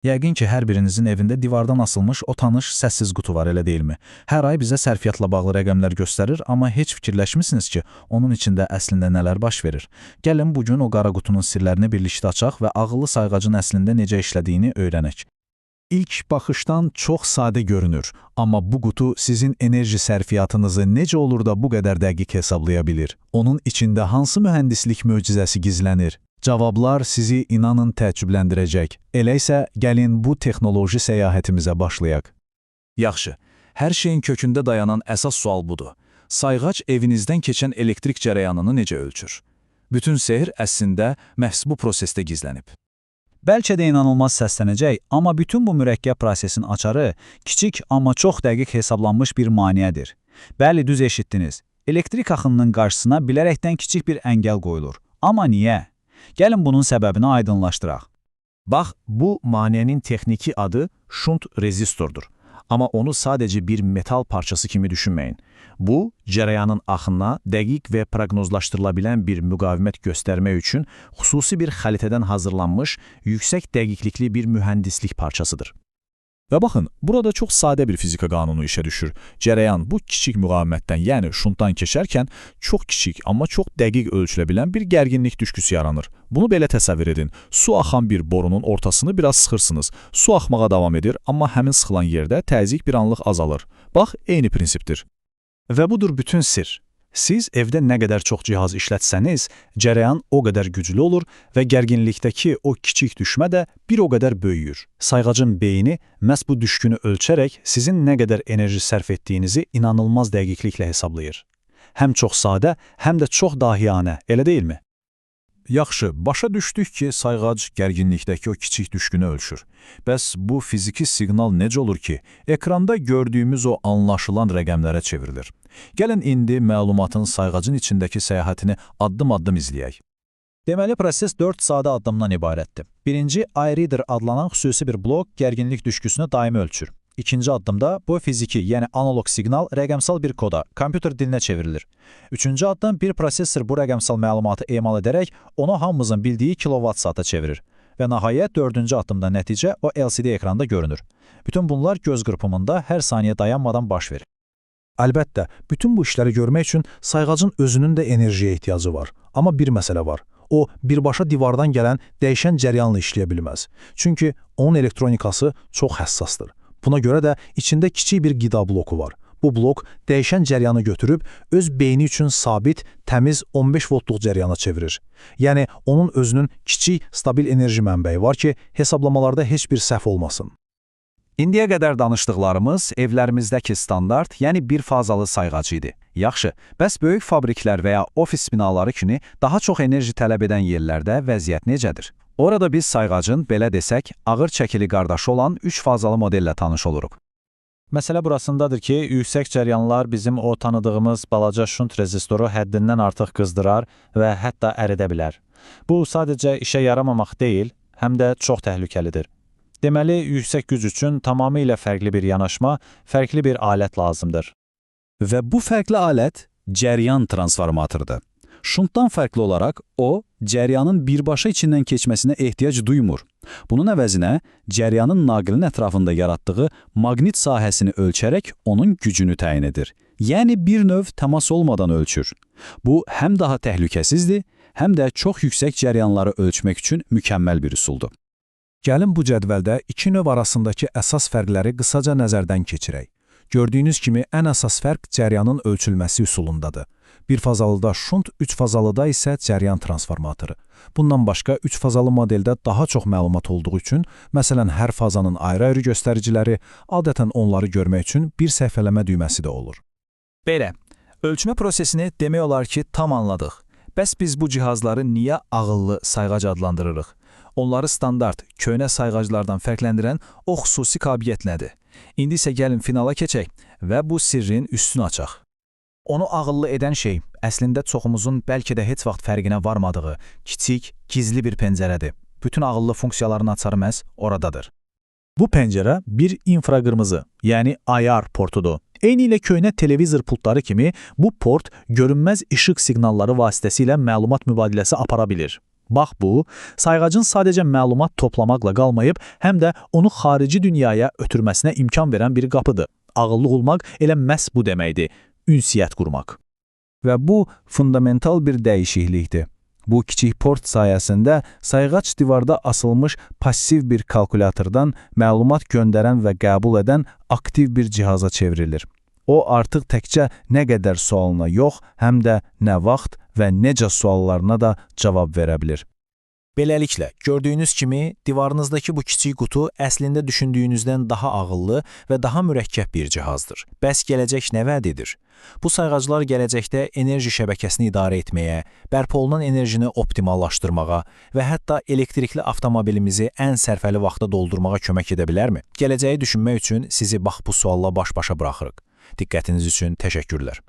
Yəqin ki, hər birinizin evində divardan asılmış o tanış səssiz qutu var, elə deyilmi? Hər ay bizə sərfiyyatla bağlı rəqəmlər göstərir, amma heç fikirləşmisiniz ki, onun içində əslində nələr baş verir? Gəlin bugün o qara qutunun sirlərini birlikdə açaq və ağıllı sayğacın əslində necə işlədiyini öyrənək. İlk baxışdan çox sadə görünür, amma bu qutu sizin enerji sərfiyyatınızı necə olur da bu qədər dəqiq hesablaya bilir? Onun içində hansı mühəndislik möcüzəsi gizlənir? Cavablar sizi inanın təəccübləndirəcək. Elə isə gəlin bu texnoloji səyahətimizə başlayaq. Yaxşı, hər şeyin kökündə dayanan əsas sual budur. Sayğac evinizdən keçən elektrik cərəyanını necə ölçür? Bütün sehr əslində məhz bu prosesdə gizlənib. Bəlkə də inanılmaz səslənəcək, amma bütün bu mürəkkəb prosesin açarı kiçik, amma çox dəqiq hesablanmış bir maneədir. Bəli, düz eşitdiniz. Elektrik axınının qarşısına bilərəkdən kiçik bir əngəl qoyulur. Amma niyə? Gəlin bunun səbəbini aydınlaşdıraq. Bax, bu maneənin texniki adı şunt rezistordur. Amma onu sadəcə bir metal parçası kimi düşünməyin. Bu, cərəyanın axınına dəqiq və proqnozlaşdırıla bilən bir müqavimət göstərmək üçün xüsusi bir xəritədən hazırlanmış, yüksək dəqiqlikli bir mühəndislik parçasıdır. Və baxın, burada çox sadə bir fizika qanunu işə düşür. Cərəyan bu kiçik müqavimətdən, yəni şuntdan keçərkən çox kiçik, amma çox dəqiq ölçülə bilən bir gərginlik düşküsü yaranır. Bunu belə təsəvvür edin. Su axan bir borunun ortasını biraz sıxırsınız. Su axmağa davam edir, amma həmin sıxılan yerdə təzyiq bir anlıq azalır. Bax, eyni prinsipdir. Və budur bütün sir. Siz evdə nə qədər çox cihaz işlətsəniz, cərəyan o qədər güclü olur və gərginlikdəki o kiçik düşmə də bir o qədər böyüyür. Sayğacın beyni məhz bu düşkünü ölçərək sizin nə qədər enerji sərf etdiyinizi inanılmaz dəqiqliklə hesablayır. Həm çox sadə, həm də çox dahiyanə, elə deyilmi? Yaxşı, başa düşdük ki, sayğac gərginlikdəki o kiçik düşkünü ölçür. Bəs bu fiziki siqnal necə olur ki, ekranda gördüyümüz o anlaşılan rəqəmlərə çevrilir? Gəlin indi məlumatın sayğacın içindəki səyahətini addım-addım izləyək. Deməli, proses 4 sadə addımdan ibarətdir. Birinci, iReader adlanan xüsusi bir blok gərginlik düşküsünü daimi ölçür. İkinci addımda bu fiziki, yəni analog siqnal rəqəmsal bir koda, kompüter dilinə çevrilir. Üçüncü addım, bir prosesor bu rəqəmsal məlumatı emal edərək onu hamımızın bildiyi kilovat-saata çevirir. Və nəhayət, dördüncü addımda nəticə o LCD ekranda görünür. Bütün bunlar göz qırpımında hər saniyə dayanmadan baş verir. Əlbəttə, bütün bu işləri görmək üçün sayğacın özünün də enerjiyə ehtiyacı var. Amma bir məsələ var. O, birbaşa divardan gələn dəyişən cəryanla işləyə bilməz. Çünki onun elektronikası çox həssasdır. Buna görə də içində kiçik bir qida bloku var. Bu blok dəyişən cəryanı götürüb öz beyni üçün sabit, təmiz 15 voltluq cəryana çevirir. Yəni, onun özünün kiçik, stabil enerji mənbəyi var ki, hesablamalarda heç bir səhv olmasın. İndiyə qədər danışdıqlarımız evlərimizdəki standart, yəni bir fazalı sayğac idi. Yaxşı, bəs böyük fabriklər və ya ofis binaları kimi daha çox enerji tələb edən yerlərdə vəziyyət necədir? Orada biz sayğacın, belə desək, ağır çəkili qardaşı olan 3 fazalı modellə tanış oluruq. Məsələ burasındadır ki, yüksək cəryanlar bizim o tanıdığımız balaca şunt rezistoru həddindən artıq qızdırar və hətta əridə bilər. Bu sadəcə işə yaramamaq deyil, həm də çox təhlükəlidir. Deməli, yüksək güc üçün tamamilə fərqli bir yanaşma, fərqli bir alət lazımdır. Və bu fərqli alət cəryan transformatordur. Şuntdan fərqli olaraq o, cəryanın birbaşa içindən keçməsinə ehtiyac duymur. Bunun əvəzinə, cəryanın naqilin ətrafında yaratdığı maqnit sahəsini ölçərək onun gücünü təyin edir. Yəni bir növ təmas olmadan ölçür. Bu, həm daha təhlükəsizdir, həm də çox yüksək cəryanları ölçmək üçün mükəmməl bir üsuldur. Gəlin bu cədvəldə iki növ arasındakı əsas fərqləri qısaca nəzərdən keçirək. Gördüyünüz kimi ən əsas fərq cəryanın ölçülməsi üsulundadır. Bir fazalıda şunt, 3 fazalıda isə cəryan transformatoru. Bundan başqa 3 fazalı modeldə daha çox məlumat olduğu üçün, məsələn, hər fazanın ayrı-ayrı göstəriciləri, adətən onları görmək üçün bir səhifələmə düyməsi də olur. Belə, ölçmə prosesini demək olar ki, tam anladıq. Bəs biz bu cihazları niyə ağıllı sayğac adlandırırıq? Onları standart, köhnə sayğaclardan fərqləndirən o xüsusi qabiliyyət nədir? İndi isə gəlin finala keçək və bu sirrin üstünü açaq. Onu ağıllı edən şey, əslində çoxumuzun bəlkə də heç vaxt fərqinə varmadığı, kiçik, gizli bir pəncərədir. Bütün ağıllı funksiyaların açarı məhz oradadır. Bu pəncərə bir infraqırmızı, yəni IR portudur. Eyni ilə köhnə televizor pultları kimi bu port görünməz işıq siqnalları vasitəsilə məlumat mübadiləsi apara bilir. Bax bu, sayğacın sadəcə məlumat toplamaqla qalmayıb, həm də onu xarici dünyaya ötürməsinə imkan verən bir qapıdır. Ağıllı olmaq elə məhz bu deməkdir, ünsiyyət qurmaq. Və bu fundamental bir dəyişiklikdir. Bu kiçik port sayəsində sayğac divarda asılmış passiv bir kalkulatordan məlumat göndərən və qəbul edən aktiv bir cihaza çevrilir. O artıq təkcə nə qədər sualına yox, həm də nə vaxt və necə suallarına da cavab verə bilir. Beləliklə, gördüyünüz kimi, divarınızdakı bu kiçik qutu əslində düşündüyünüzdən daha ağıllı və daha mürəkkəb bir cihazdır. Bəs gələcək nə vəd edir? Bu sayğaclar gələcəkdə enerji şəbəkəsini idarə etməyə, bərpa olunan enerjini optimallaşdırmağa və hətta elektrikli avtomobilimizi ən sərfəli vaxtda doldurmağa kömək edə bilərmi? Gələcəyi düşünmək üçün sizi bax bu sualla baş-başa buraxırıq. Diqqətiniz üçün təşəkkürlər.